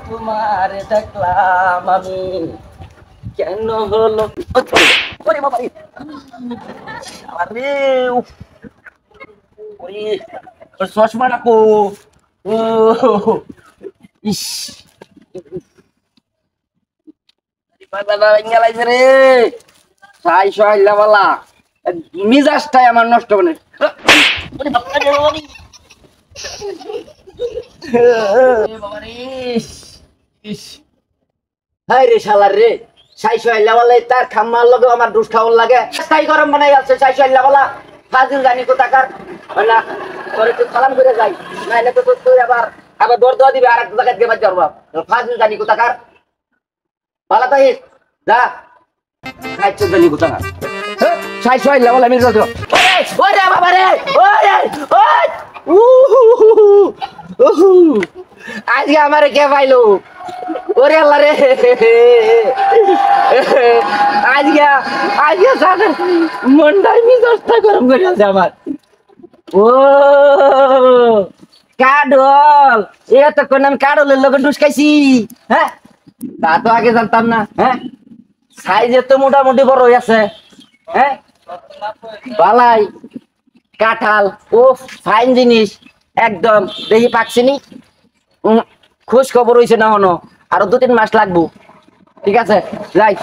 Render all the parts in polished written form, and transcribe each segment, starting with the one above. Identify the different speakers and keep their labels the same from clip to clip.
Speaker 1: তোমার দেখলাম আমি কেন হলো চশমা রাখো রে সাই সাইলা মিজাজটাই আমার নষ্ট মানে রে শালার রে সাই সাইলা তার খাম্মার লগে আমার দুষ খাওয়ার লাগে তাই গরম বানাই আছে সাই সাইলা ফাজিল জানি কোথাকার না তোরে তো সালাম করে যাই নাইলে তো তুই আবার দর দেওয়া দিবি আর এক জায়গায় গেবার যাবো ফাজিল জানি কোথাকার ভালো তাই যা খাইছ জানি কোথাকার সাই সাইলা আমি ওরে বাবা রে আজকে আমারে কে পাইলো ওরে আল্লাহ রে আজকে মনটাই মিজাজটা গরম করে আছে আমার ও কাডল এতক্ষণ আমি কাডলের লোক ডুস খাইছি হ্যাঁ তা তো আগে জানতাম না হ্যাঁ সাইজে তো মোটামুটি বড় হয়ে আছে হ্যাঁ বালাই কাঁঠাল ও ফাইন জিনিস একদম দেখি পাকছিনি খোঁজ খবর হয়েছে না হনো আরো 2-3 মাস লাগবো ঠিক আছে যাই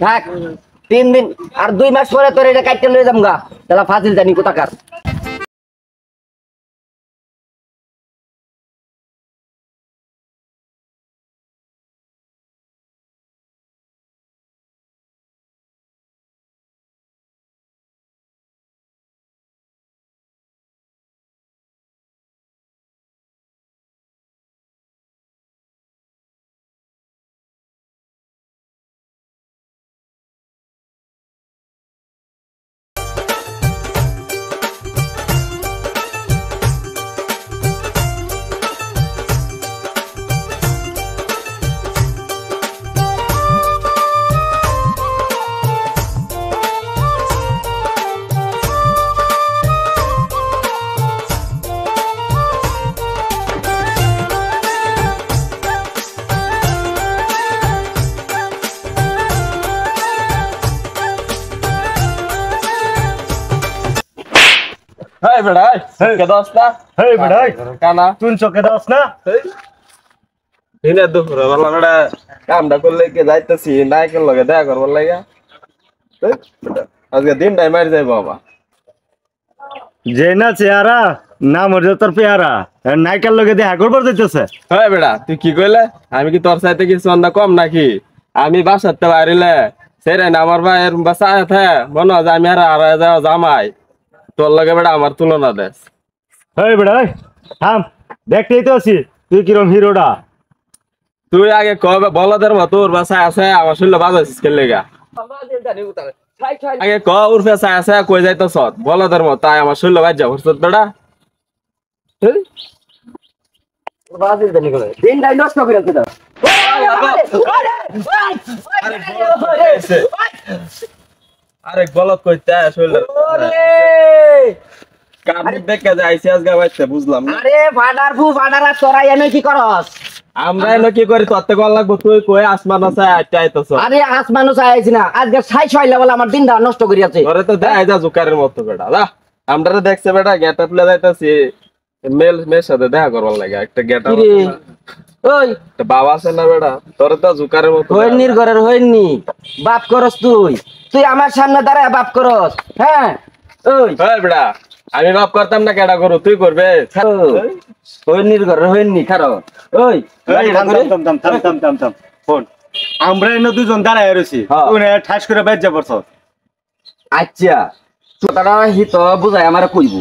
Speaker 1: থাক 3 দিন আর 2 মাস পরে তোর এটা কাটতে লয়ে যাম গা তাহলে ফাজিল জানি কোথাকার
Speaker 2: Hey bedai, ke dosta?
Speaker 3: Hey bedai,
Speaker 2: kana?
Speaker 3: tun so ke dos na?
Speaker 2: Ini tuh, bala beda কাম দা করলে কে যাইতেছি নাইকেল লগে দেখা করবার লাগা। আজকে দিনটাই মারি যাই বাবা।
Speaker 3: যে না চেহারা না মরে তোর পেয়ারা নাইকেল লগে দেখা করবার যাইতেছে।
Speaker 2: হয় বেটা তুই কি কইলে আমি কি তোর চাইতে কি সন্ধ্যা কম নাকি আমি বাসাতে বাইরিলে সেরে না আমার ভাইয়ের বাসা আছে মনে হয় আমি আর যাও জামাই তোর লগে বেটা আমার তুলনা দেশ।
Speaker 3: হেই বেটা থাম দেখতেই তো আছি তুই কিরম হিরোটা
Speaker 2: তুই আগে কবে বলদের মতো তোর বাসা আছে আমার শুনলে বাজাইছিস কে লেগা আগে ক উর্ফে চাই আছে কই যাইতো সৎ বলদের মতো তাই আমার শুনলে বাজ যাও সৎ বেটা
Speaker 1: বাজিল জানি করে দিনটাই নষ্ট করে দিতে
Speaker 2: আরে গলত কইতে শুনলে কাম দেখে যাইছে আজকে বাইতে বুঝলাম না
Speaker 1: আরে ফাডার ফু ফাডারা তোরাই এনে কি করস
Speaker 2: আমরা এনে কি করি তত্ত্ব কল লাগবো তুই কই আসমান আছে আইতাইছস
Speaker 1: আরে আসমানও চাইছি না আজকে 6 লেভেল আমার দিনটা নষ্ট করি আছে
Speaker 2: তোরে তো দেখাই যা জুকারের মতো বেটা দা আমরা দেখছে বেটা গেটআপ লে যাইতাছি মেল সাথে দেখা করবার লাগে একটা গেটআপ
Speaker 1: ওই
Speaker 2: তো বাবা আছে না বেটা তোরে তো জুকারের মতো
Speaker 1: হইনির ঘরের হইনি বাপ করস তুই তুই আমার সামনে দাঁড়ায় বাপ করস হ্যাঁ ওই
Speaker 2: ওই বেটা আমি বাপ করতাম না কেডা করু তুই করবে
Speaker 1: হইনির ঘরের হইনি খারো ওই
Speaker 3: থাম ফোন আমরা এনে দুজন দাঁড়ায় রয়েছি তুই ঠাস করে বাইর যা পড়ছ
Speaker 1: আচ্ছা তোরা হিত বুঝাই আমারে কইব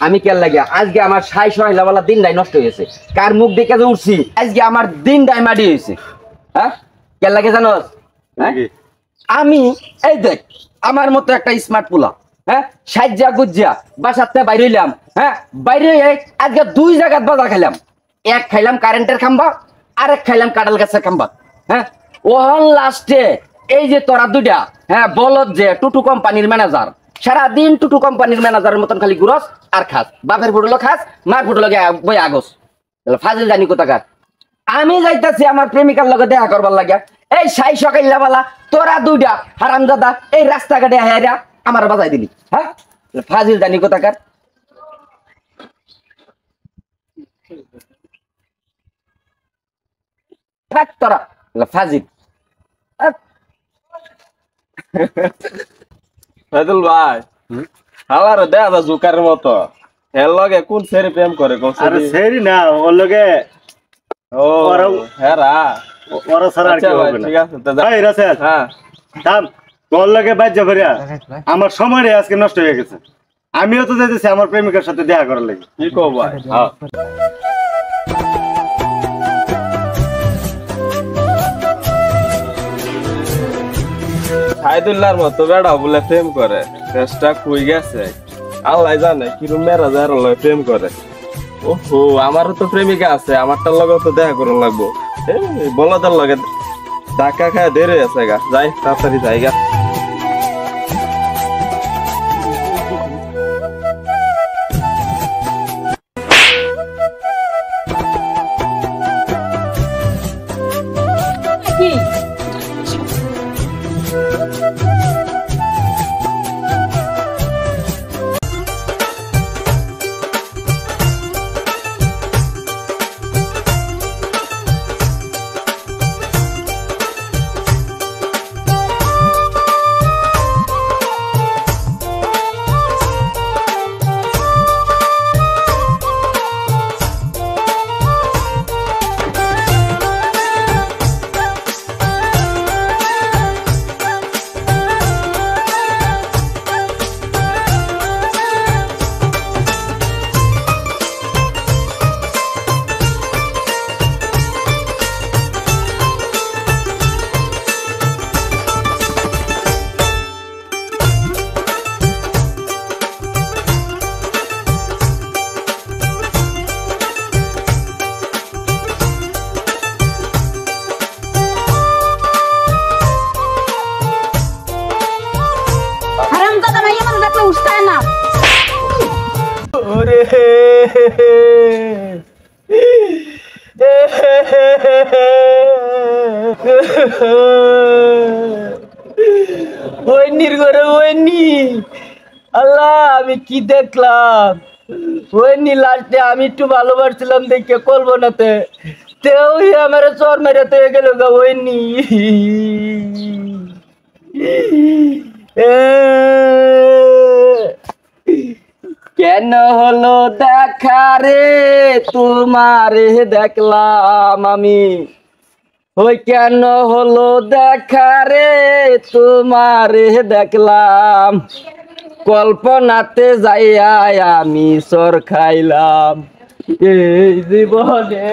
Speaker 1: আমি কেন লাগে আজকে আমার ৬৬ বেলা দিনটাই নষ্ট হয়েছে। কার মুখ দেখে যে উঠছি আজকে আমার দিনটাই মাটি হয়েছে। হ্যাঁ কেন লাগে জানোস? হ্যাঁ আমি এই দেখ আমার মতো একটা স্মার্ট পোলা, হ্যাঁ সাজ্জা গুজ্জা বাসাতে বাইরে হইলাম। হ্যাঁ বাইরে আজকে 2 জায়গায় বাজার খাইলাম। এক খাইলাম কারেন্টের খাম্বা, আরেক খাইলাম কাঁঠাল গাছের খাম্বা। হ্যাঁ ওহন লাস্টে এই যে তোরা দুইটা, হ্যাঁ বলদ যে টুটু কোম্পানির ম্যানেজার, সারাদিন টুটু কোম্পানির ম্যানেজারের মতন খালি ঘুরস আর খাস, বাপের ফুটলো খাস, মার ফুটলো বই আগস। ফাজিল জানি কোথাকার। আমি যাইতাছি আমার প্রেমিকার লগে দেখা করবার লাগে, এই ৬৬ বেলা তোরা দুইটা হারামজাদা এই রাস্তাঘাটে হাইরা আমার বাজাই দিলি। হ্যাঁ ফাজিল জানি কোথাকার। থাক তোরা ফাজিল।
Speaker 2: ফাইদুল ভাই হালার দেখা জুকারের মতো এর লগে কোন ছেড়ে প্রেম করে কোন
Speaker 3: আরে সেরি না ওর লগে
Speaker 2: ও হেরা
Speaker 3: ওরা ছাড়া আর
Speaker 2: আচ্ছা
Speaker 3: কেউ
Speaker 2: ভাই,
Speaker 3: হবে না।
Speaker 2: ঠিক আছে তো যা।
Speaker 3: এই রাসেল
Speaker 2: হ্যাঁ
Speaker 3: থাম, তোর লগে বাজ্যা ভরিয়া আমার সময়টা আজকে নষ্ট হয়ে গেছে। আমিও তো যাইতেছি আমার প্রেমিকার সাথে দেখা করার লাগে।
Speaker 2: কি কো ভাই?
Speaker 3: হ্যাঁ
Speaker 2: সাইদুল্লাহর মতো বেড়া বলে প্রেম করে, চেষ্টা কই গেছে আল্লাহ জানে কিরম মেরা যার লয় প্রেম করে। ওহো আমারও তো প্রেমিকা আছে, আমারটার লগে তো দেখা করুন লাগবো। এই বলদের লগে ধাক্কা খায় দেরি আছে গা, যাই তাড়াতাড়ি যাই গা।
Speaker 4: কি হারামজাদা মাইয়া মানুষ দেখলে উঠতায় না।
Speaker 2: ওরে
Speaker 5: ওইনির ঘরে ওইনি আল্লাহ আমি কি দেখলাম। ওইনি লাস্টে আমি একটু ভালোবাসছিলাম দেখে করবো নাতে তেও আমার চর মেরাতে গেল গা ওইনি।
Speaker 1: কেন হলো দেখা রে তোমারে দেখলাম আমি, ওই কেন হলো দেখা রে তোমারে দেখলাম, কল্পনাতে যাইয়া আমি সর খাইলাম এই জীবনে।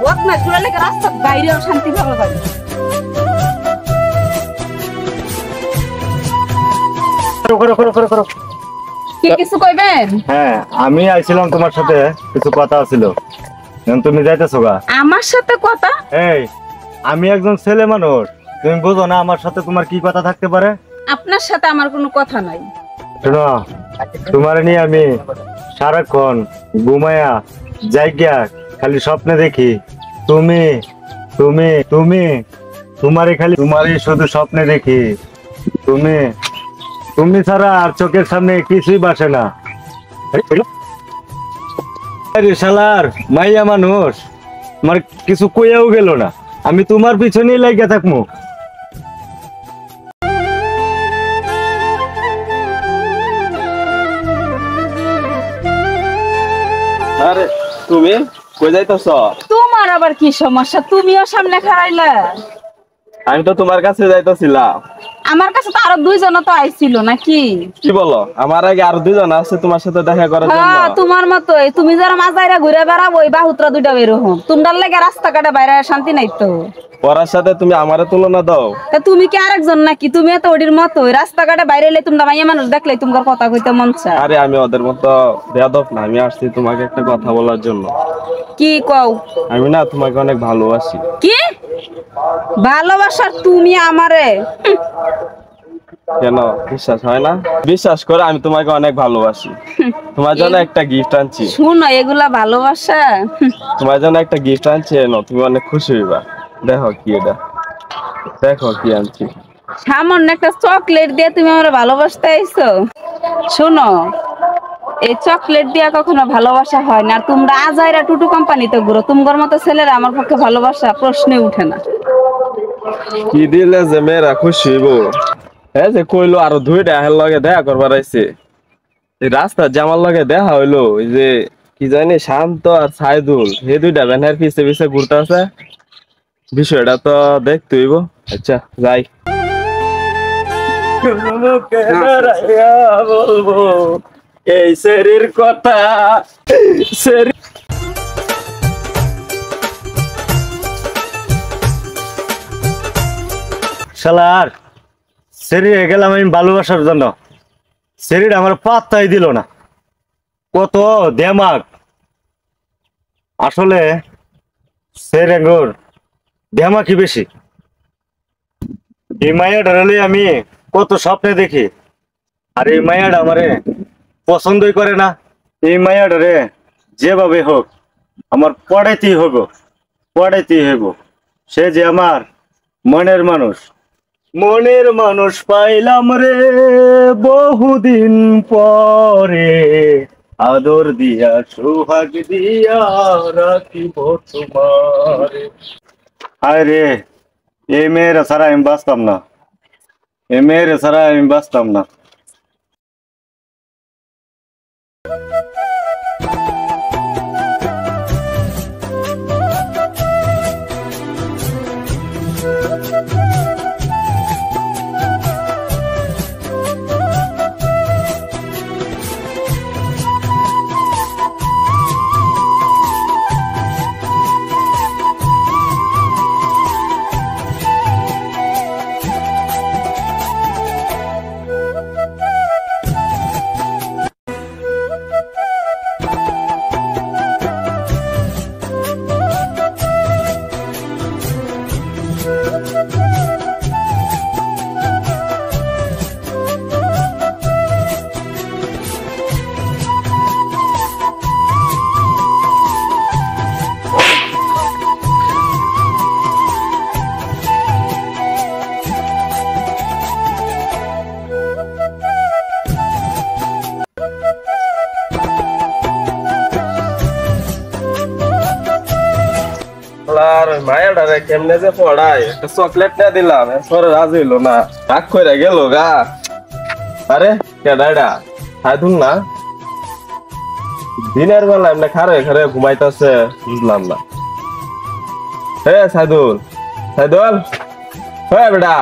Speaker 4: ওয়াক না চলে লেগে রাস্তার বাইরেও শান্তি ভালো পাই।
Speaker 3: করো করো করো করো।
Speaker 4: কি কিছু কইবেন?
Speaker 3: হ্যাঁ আমি আইছিলাম তোমার সাথে, কিছু কথা ছিল। এখন তুমি যাইতেছো গা?
Speaker 4: আমার সাথে কথা?
Speaker 3: এই আমি একজন ছেলে মানুষ, তুমি বুঝো না আমার সাথে তোমার কি কথা থাকতে পারে?
Speaker 4: আপনার সাথে আমার কোনো কথা নাই।
Speaker 3: শোনো, তোমার নিয়ে আমি সারাক্ষণ ঘুমায়া জায়গা খালি স্বপ্নে দেখি। তুমি তুমি তুমি তোমারই খালি তোমারই শুধু স্বপ্নে দেখি। তুমি তুমি ছাড়া আর চোখের সামনে কিছুই বাসে না। আরে শালার মাইয়া মানুষ, আমার কিছু কইয়াও গেল না, আমি তোমার পিছনেই লাগিয়া থাকবো।
Speaker 2: আরে তুমি কই যাইতাছ?
Speaker 4: তোমার আবার কি সমস্যা? তুমিও সামনে খাড়াইলা।
Speaker 2: আমি তো তোমার কাছে যাইতাছিলাম।
Speaker 4: আমার কাছে তো আরো দুইজন তো আইছিল নাকি?
Speaker 2: কি বলো? আমার আগে আর দুজন আছে তোমার সাথে দেখা করার জন্য।
Speaker 4: হ্যাঁ, তোমার মতোই। তুমি যারা মাজাইরা ঘুরে বেড়াবো ওই বাহুত্রা দুইটা বেরোহম। তোমরার লাগে রাস্তাঘাটে বাইরে শান্তি নাই তো।
Speaker 2: পড়ার সাথে তুমি আমারে তুলনা দাও।
Speaker 4: তা তুমি কি আরেকজন নাকি? তুমি তো ওটির মতোই। রাস্তাঘাটে বাইরে এলে তোমরা মাইয়া মানুষ দেখলে তোমার কথা কইতে মন চায়।
Speaker 2: আরে আমি ওদের মতো বেয়াদব না, আমি আসছি তোমাকে একটা কথা বলার জন্য।
Speaker 4: কি কও?
Speaker 2: আমি না তোমাকে অনেক ভালোবাসি।
Speaker 4: কি ভালোবাসার তুমি আমারে?
Speaker 2: কেন বিশ্বাস হয় না? বিশ্বাস করে, আমি তোমাকে অনেক ভালোবাসি। তোমার জন্য একটা গিফট আনছি।
Speaker 4: শুনো, এগুলা ভালোবাসা?
Speaker 2: তোমার জন্য একটা গিফট আনছি, এনো, তুমি অনেক খুশি হইবা। দেখো কি এটা, দেখো কি আনছি।
Speaker 4: সামান্য একটা চকলেট দিয়ে তুমি আমার ভালোবাসতে আইছো? শোনো, এই চকলেট দিয়া কখনো ভালোবাসা হয় না। আর তোমরা আজাইরা টুটু কোম্পানিতে ঘুরো। তোমার মতো ছেলেরা আমার পক্ষে ভালোবাসা প্রশ্নে উঠে না।
Speaker 2: কি দিলে যে মেয়েরা খুশি হইব? হ্যাঁ, যে কইলো আরো দুইটা হের লগে দেখা করবার আইছে। এই রাস্তা জামার লগে দেখা হইলো, ওই যে কি জানি শান্ত আর সাইদুল, এই দুইটা ব্যানের পিছে পিছে ঘুরতে আছে। বিষয়টা তো দেখতে হইব। আচ্ছা যাই।
Speaker 5: বলবো এই শরীর কথা।
Speaker 3: শালার শরীরে গেলাম আমি ভালোবাসার জন্য, শরীর আমার পাত্তাই দিল না। কত দেমাগ আসলে, সেরেঙ্গুর দেমাকি বেশি। এই মায়াটা হলে আমি কত স্বপ্নে দেখি, আর এই মায়াটা আমারে পছন্দই করে না। এই মায়াটারে যেভাবে হোক আমার পড়াইতেই হইব, পড়াইতেই হইব। সে যে আমার মনের মানুষ, মনের মানুষ পাইলাম রে বহুদিন পরে, আদর দিয়া সোহাগ দিয়া রাখিব তোমারে। হায় রে, এই মেয়েরা ছাড়া আমি বাঁচতাম না, এই মেয়েরা ছাড়া আমি বাঁচতাম না।
Speaker 2: মায়াডারে কেমনে যে পড়াই, একটা চকলেট না দিলাম, এরপরে রাজি হইলো না, রাগ করে গেল গা। আরে কেডাইডা সাইদুল না? দিনের বেলা এমনি খারে খারে ঘুমাইতেছে, বুঝলাম না। হে সাইদুল, সাইদুল, হে বেটা,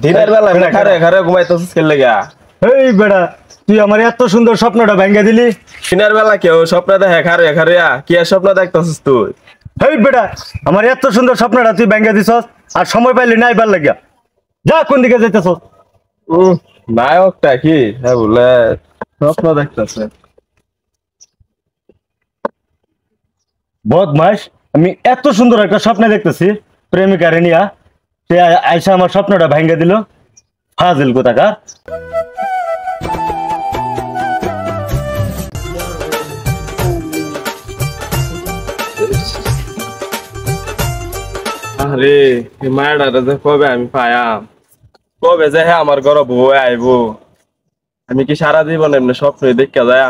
Speaker 2: দিনের বেলা এমনি খারে খারে ঘুমাইতেছিস কে লাগা?
Speaker 3: এই বেটা, তুই আমার এত সুন্দর স্বপ্নটা ভেঙে দিলি।
Speaker 2: দিনের বেলা কেউ স্বপ্ন দেখে খারে খারে? কি আর স্বপ্ন দেখতেছিস তুই?
Speaker 3: হেই বেটা, আমার এত সুন্দর স্বপ্নটা তুই ভেঙে দিছস, আর সময় পাইলি না এবার লাগিয়া। যা, কোন দিকে যাইতেছস?
Speaker 2: নায়কটা কি হ্যাঁ বলে স্বপ্ন দেখতেছে।
Speaker 3: বদমাস, আমি এত সুন্দর একটা স্বপ্ন দেখতেছি প্রেমিকা রেনিয়া, সে আইসা আমার স্বপ্নটা ভেঙে দিল। ফাজিল কোথাকার।
Speaker 2: আরে মায়াডারে যে কবে আমি পায়াম, কবে যে হ্যাঁ আমার ঘর বউ আইব। আমি কি সারা জীবন এমনি স্বপ্ন দেখা যায়?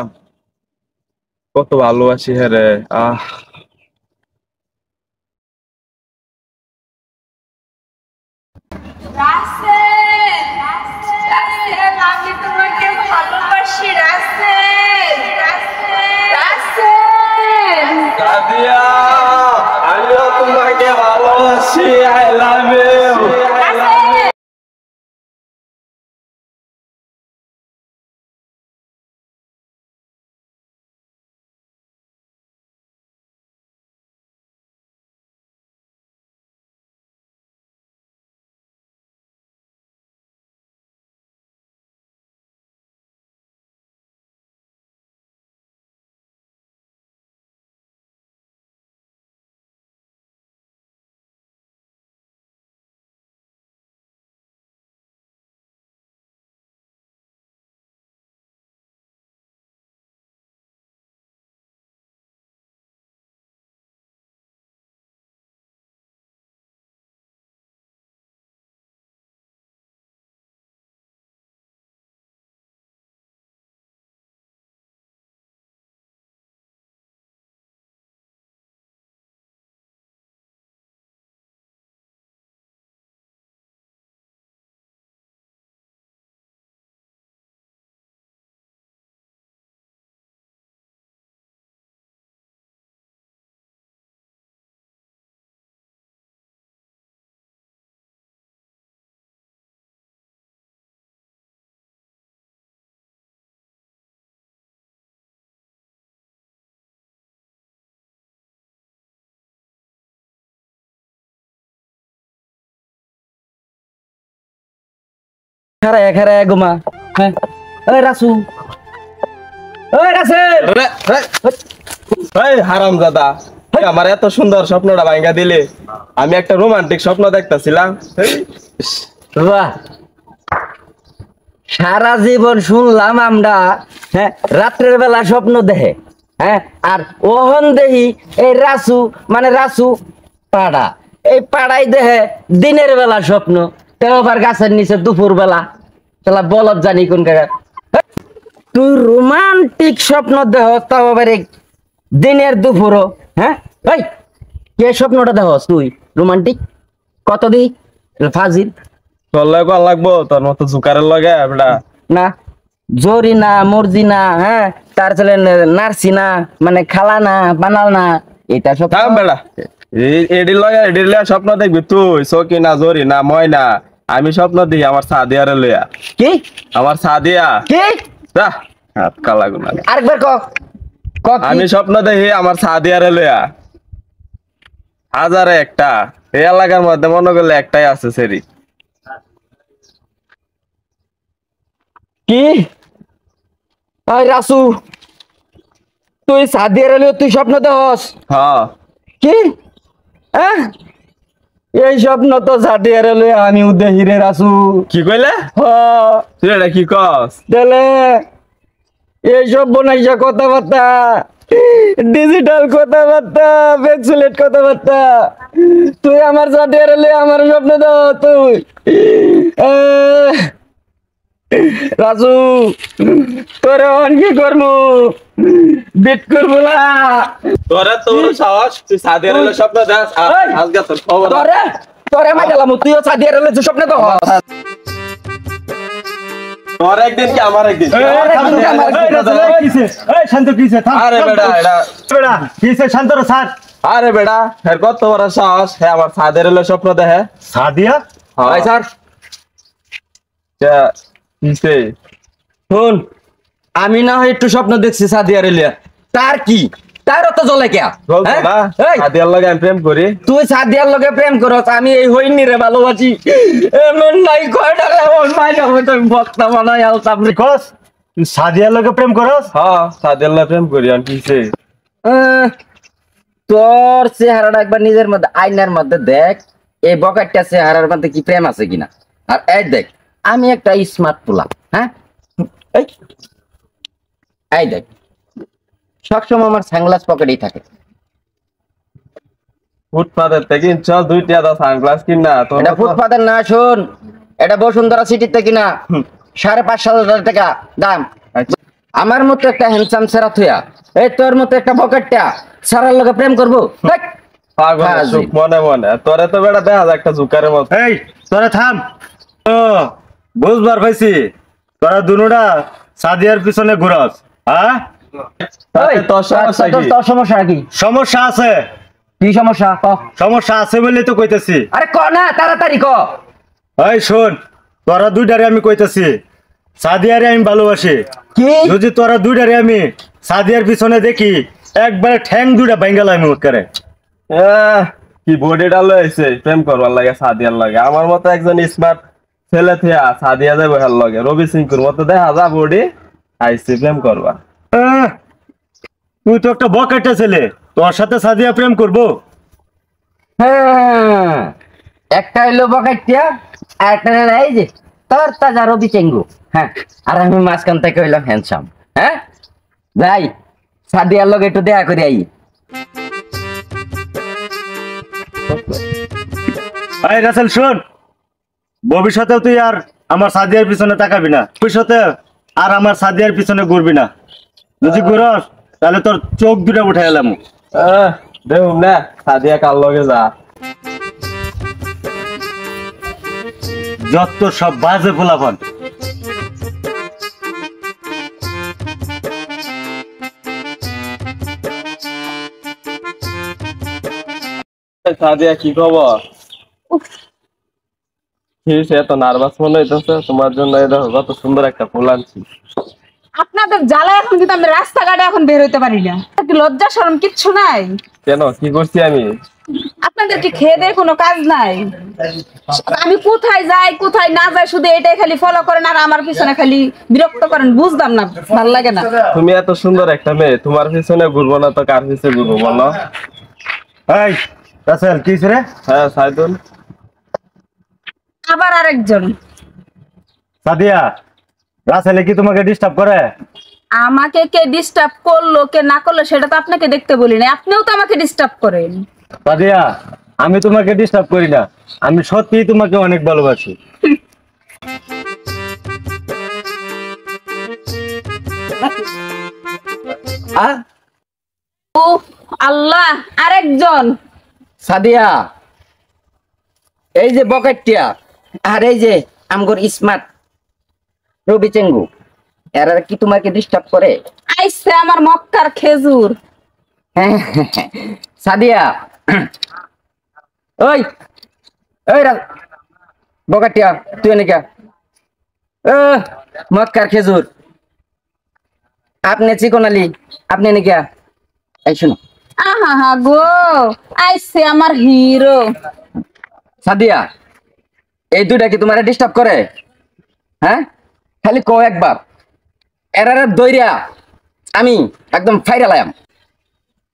Speaker 2: কত ভালোবাসি হ্যাঁ রে।
Speaker 4: আমি তোমাকে ভালোবাসি Rasel.
Speaker 2: Sadia I love you.
Speaker 5: খারা ঘুমা হ্যাঁ ওই রাসু ওই রাসেল
Speaker 2: এই হারামজাদা, তুই আমার এত সুন্দর স্বপ্নটা ভাঙা দিলে। আমি একটা রোমান্টিক স্বপ্ন দেখতেছিলাম।
Speaker 5: বাহ, সারা জীবন শুনলাম আমরা হ্যাঁ রাত্রের বেলা স্বপ্ন দেখে হ্যাঁ, আর ওহন দেহি এই রাসু মানে রাসু পাড়া, এই পাড়াই দেখে দিনের বেলা স্বপ্ন, তেও আবার গাছের নিচে দুপুর বেলা। তাহলে বলত জানি কোন জায়গা তুই রোমান্টিক স্বপ্ন দেহ, তাও আবার দিনের দুপুরও হ্যাঁ। এই কে স্বপ্নটা দেহস তুই রোমান্টিক? কত দি ফাজিল
Speaker 2: তোর লগে কোন লাগবো, তোর মতো জুকারের লগে বেটা।
Speaker 5: না জরি না মর্জি না হ্যাঁ, তার ছেলে নার্সি না মানে খালা না বানাল না, এটা সব
Speaker 2: থাম বেটা, এডির লগে স্বপ্ন দেখবি তুই? সকি না, জরি না, ময়না। আমি স্বপ্ন দেখি আমার সাদিয়ারে লইয়া।
Speaker 5: কি
Speaker 2: আমার সাদিয়া
Speaker 5: কি
Speaker 2: যা হাত কালা গুনা।
Speaker 5: আরেকবার ক ক কি?
Speaker 2: আমি স্বপ্ন দেখি আমার সাদিয়ারে লইয়া। হাজারে একটা, এই এলাকার মধ্যে মনে করলে একটাই আছে সেরি।
Speaker 5: কি ওই রাসু তুই সাদিয়ার এলে তুই স্বপ্ন দেখস?
Speaker 2: হ্যাঁ
Speaker 5: কি হ্যাঁ, এই স্বপ্ন তো সাদিয়ার এলে আমি দেখি রে রাসু।
Speaker 2: কি কইলে
Speaker 5: হ
Speaker 2: তুই? এটা কি কস?
Speaker 5: তাহলে এইসব বনাইসা কথাবার্তা, ডিজিটাল কথাবার্তা, ভ্যাকসুলেট কথাবার্তা, তুই আমার সাথে এলে আমার স্বপ্ন দাও তুই। রাজু তোর কি করবো, বিট করবো না
Speaker 2: তোরা তোর সাহস, তুই সাদিয়ারে লইয়া স্বপ্ন দেখ। আজকে তোর খবর আছে।
Speaker 5: তোরে তোরে মা গেলাম, তুইও সাদিয়ার এলে স্বপ্ন দাও।
Speaker 2: তোর একদিন কি আমার একদিন?
Speaker 3: শান্ত কিসে?
Speaker 2: আরে বেটা, এটা
Speaker 3: বেটা কিসে? শান্ত রে স্যার।
Speaker 2: আরে বেটা, এর কত বড় সাহস, হ্যাঁ আমার সাদিয়ারে লইয়া স্বপ্ন দেখে।
Speaker 3: সাদিয়া
Speaker 2: হ্যাঁ
Speaker 5: স্যার
Speaker 2: কিসে?
Speaker 5: শোন, আমি না হয় একটু স্বপ্ন দেখছি সাদিয়ার এলিয়া, তার কি তার অত জ্বলে কে?
Speaker 2: বলতো না সাদিয়ার লগে আমি প্রেম করি।
Speaker 5: তুই সাদিয়ার লগে প্রেম করস, আমি এই হইনি রে ভালোবাসি। এমন নাই কয় টাকা ওর মাইনা হইতো বক্তা বানাই আলতাম রে।
Speaker 3: কস সাদিয়ার লগে প্রেম করস?
Speaker 2: হ্যাঁ সাদিয়ার লগে প্রেম করি। আর কিসে?
Speaker 5: তোর চেহারাটা একবার নিজের মধ্যে আয়নার মধ্যে দেখ, এই বকাটটা চেহারার মধ্যে কি প্রেম আছে কিনা। আর এই দেখ আমি একটা স্মার্ট পোলা হ্যাঁ, এই এই দেখ সবসময় আমার সানগ্লাস পকেটেই থাকে।
Speaker 2: ফুটপাতের থেকে চল 2 টাকা সানগ্লাস কিনা। তোর
Speaker 5: এটা ফুটপাতের না, শোন এটা বসুন্ধরা সিটিতে কিনা 5,500 টাকা দাম। আমার মতো একটা হ্যান্ডসাম সেরা থুয়া এই তোর মতো একটা পকেটটা সারার লগে প্রেম করবো? দেখ
Speaker 2: পাগল সুখ মনে মনে। তোরে তো বেটা দেখা যায় একটা জুকারের মতো।
Speaker 3: এই তোরা থাম। ও বুঝবার পাইছি, তোরা দুনুটা সাদিয়ার পিছনে ঘুরস। হ্যাঁ
Speaker 2: তোর সমস্যা কি?
Speaker 5: তোর সমস্যা কি?
Speaker 3: সমস্যা আছে।
Speaker 1: কি সমস্যা ক?
Speaker 3: সমস্যা আছে বলে তো কইতেছি।
Speaker 1: আরে ক না, তাড়াতাড়ি ক।
Speaker 3: এই শোন, তোরা দুইটারে আমি কইতেছি, সাদিয়ারে আমি ভালোবাসি।
Speaker 1: কি?
Speaker 3: যদি তোরা দুইটারে আমি সাদিয়ার পিছনে দেখি, একবারে ঠ্যাং দুইটা ভাঙ্গালাম আমি করে।
Speaker 2: কি বডিটা লইছে প্রেম করবার লাগে সাদিয়ার লাগে। আমার মতো একজন স্মার্ট ছেলে থিয়া সাদিয়া যাবে হেল লাগে, রবি সিংকুর মতো দেখা যা বডি, আইসি প্রেম করবা।
Speaker 3: তুই তো একটা বকেটে ছেলে, তোর সাথে সাদিয়া প্রেম করবো?
Speaker 1: হ্যাঁ, একটা হইলো বকাইটিয়া, আর একটা হলো এই যে তোর তাজা রবি চেঙ্গু। হ্যাঁ, আর আমি মাঝখান থেকে হইলাম হ্যান্ডসাম। হ্যাঁ, যাই সাদিয়ার লগে একটু দেখা করে আই।
Speaker 3: এই রাসেল শোন, ভবিষ্যতে তুই আর আমার সাদিয়ার পিছনে তাকাবি না, ভবিষ্যতে আর আমার সাদিয়ার পিছনে ঘুরবি না। যদি ঘুরস তাহলে তোর চোখ দুটা উঠে এলাম।
Speaker 2: দেখুন না সাদিয়া কার লগে যা।
Speaker 3: যত সব বাজে ফোলাফান।
Speaker 2: সাদিয়া কি খবর? সে এত নার্ভাস মনে হইতেছে তোমার জন্য। এই দেখো কত সুন্দর একটা ফুল আনছি।
Speaker 4: আপনাদের জ্বালা এখন কিন্তু আমি রাস্তাঘাটে এখন বের হইতে পারি না। একটু লজ্জা শরম কিচ্ছু নাই?
Speaker 2: কেন, কি করছি আমি?
Speaker 4: আপনাদের কি খেয়ে দেয়ে কোনো কাজ নাই? আমি কোথায় যাই কোথায় না যাই শুধু এটাই খালি ফলো করেন আর আমার পিছনে খালি বিরক্ত করেন। বুঝলাম না, ভালো লাগে না।
Speaker 2: তুমি এত সুন্দর একটা মেয়ে, তোমার পিছনে ঘুরবো না তো কার পিছনে ঘুরবো বলো?
Speaker 3: এই রাসেল কি রে?
Speaker 2: হ্যাঁ সাইদুল।
Speaker 4: আবার আরেকজন।
Speaker 3: সাদিয়া, রাসেলে কি তোমাকে ডিস্টার্ব করে?
Speaker 4: আমাকে কে ডিস্টার্ব করলো কে না করলো সেটা তো আপনাকে দেখতে বলি না, আপনিও তো আমাকে ডিস্টার্ব করেন।
Speaker 3: সাদিয়া, আমি তোমাকে ডিস্টার্ব করি না, আমি সত্যিই তোমাকে অনেক ভালোবাসি।
Speaker 4: ও আল্লাহ, আরেকজন।
Speaker 1: সাদিয়া, এই যে বকাইটিয়া আর এই যে আমগর স্মার্ট রবি চেঙ্গু, এরা কি তোমাকে ডিস্টার্ব করে?
Speaker 4: আইসে আমার মক্কার খেজুর।
Speaker 1: সাদিয়া, ওই ওই বকাটিয়া, তুই এনেকা মক্কার খেজুর, আপনি চিকন আলী, আপনি এনেকা। এই শুনো
Speaker 4: আহা হা গো, আইসে আমার হিরো।
Speaker 1: সাদিয়া, এই দুইটা কি তোমার ডিস্টার্ব করে? হ্যাঁ, খালি কো একবার, এরারে দইরা আমি একদম ফাইরালাম।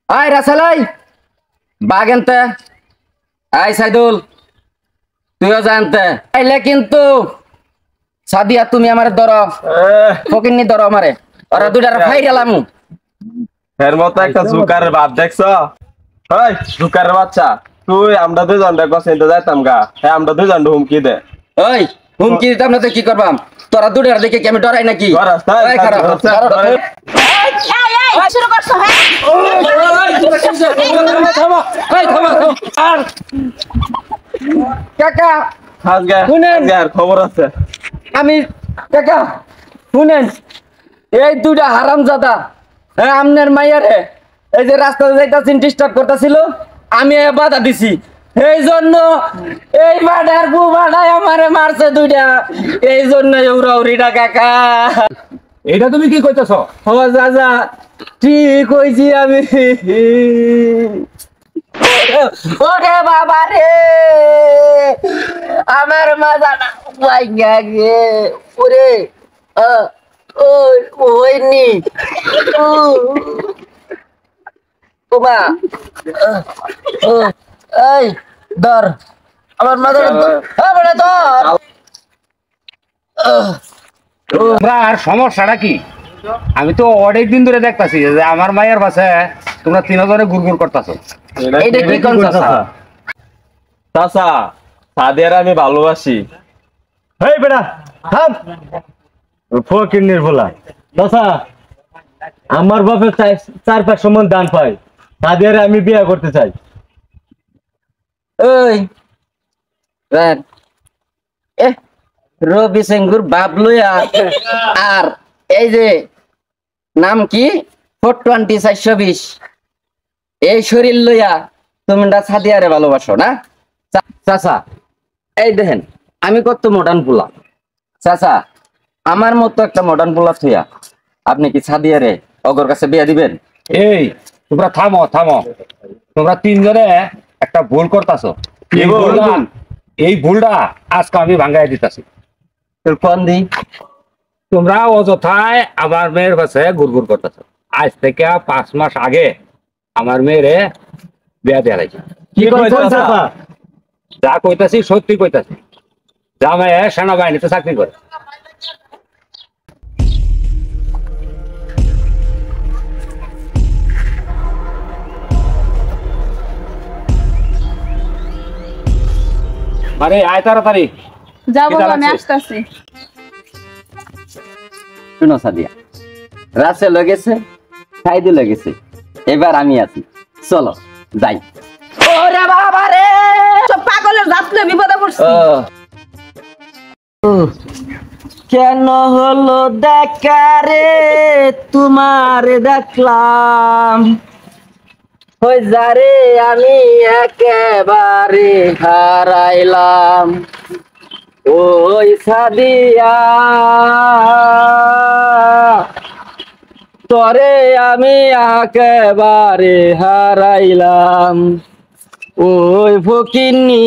Speaker 1: আয় রাসেল, আই বাঘ আনতে, আয় সাইদুল তুইও জানতে আইলে কিন্তু। সাদিয়া তুমি আমার ধরো, ফকিন্নি ধরো আমারে, ওরা দুইটারে ফাইরালাম।
Speaker 2: এর মতো একটা জুকারের বাপ দেখছো? ওই জুকারের বাচ্চা, তুই আমরা দুইজন দেখবো সেটা যাইতাম গা। হ্যাঁ, আমরা দুইজন হুমকি দে।
Speaker 1: ওই হুমকি দিতাম না তো কি করবাম? তোরা দুইটার দেখে কি আমি ডরাই নাকি?
Speaker 2: ডরাস, তাই?
Speaker 1: এই খারাপ, খারাপ।
Speaker 4: শুরু করছো? হ্যাঁ,
Speaker 1: কাকা শুনেন,
Speaker 2: খবর আছে।
Speaker 1: আমি কাকা শুনেন, এই দুইটা হারামজাদা আমনের মাইয়ারে এই যে রাস্তাতে যাইতাছেন ডিস্টার্ব করতেছিল, আমি বাধা দিছি, এই জন্য এই বাডার বু বাডায় আমারে মারছে দুইটা, এই জন্য উড়াউড়িটা কাকা।
Speaker 5: এটা তুমি কি কইতেছ?
Speaker 1: ও দাদা ঠিক কইছি আমি। ওরে বাবা রে, আমার মাথাটা ভাইঙ্গা গে। ওরে ওইনি তোমা, এই ধর আমার মাথাটা ধর।
Speaker 5: আর সমস্যাটা কি? আমি তো অনেক দিন ধরে দেখতাছি যে আমার মায়ের পাশে তোমরা তিনজনে গুড়গুড় করতেছো।
Speaker 1: এইটা কি কোন চাচা?
Speaker 2: চাচা, সাদিয়ার আমি ভালোবাসি।
Speaker 3: এই বেটা থাম, ফকিন্নির ভোলা। চাচা, আমার বাপের 4-5 মণ দান পাই, সাদিয়ারে আমি বিয়ে করতে চাই।
Speaker 1: ওই রবি সিংগুর বাপ লইয়া আর এই যে নাম কি 420 420 এই শরীর লইয়া তুমি না সাদিয়ারে ভালোবাসো না? চাচা এই দেখেন আমি কত মডার্ন পোলা। চাচা আমার মতো একটা মডার্ন পোলা থুয়া আপনি কি সাদিয়ারে অগর কাছে বিয়ে দিবেন?
Speaker 6: এই তোমরা থামো থামো, তোমরা তিনজনে একটা ভুল করতেছো। এই ভুলটা আজকে আমি ভাঙ্গাই দিতেছি।
Speaker 1: তোর কোন দিন
Speaker 6: তোমরা অযথায় আমার মেয়ের কাছে গুড়গুড় করতেছো। আজ থেকে 5 মাস আগে আমার মেয়েরে বিয়া দেয়া লাগছে।
Speaker 1: কি কইছো
Speaker 3: চাচা?
Speaker 6: যা কইতাছি সত্যি কইতাছি। জামাই সেনাবাহিনীতে চাকরি করে। আরে আয় তাড়াতাড়ি।
Speaker 4: যাবো,
Speaker 6: কিতা
Speaker 4: আমি
Speaker 6: লাগছে?
Speaker 4: আসতেছি।
Speaker 1: শুনো সাদিয়া, রাসে লেগেছে, সাইদে লেগেছে, এবার আমি আছি, চলো যাই। ওরে বাবা রে,
Speaker 4: সব পাগলের জাতলে বিপদে পড়ছি।
Speaker 1: কেন হলো দেখা রে, তোমার দেখলাম ওই যারে আমি একেবারে হারাইলাম। ওই সাদিয়া তরে আমি একেবারে হারাইলাম। ওই ফকিন্নি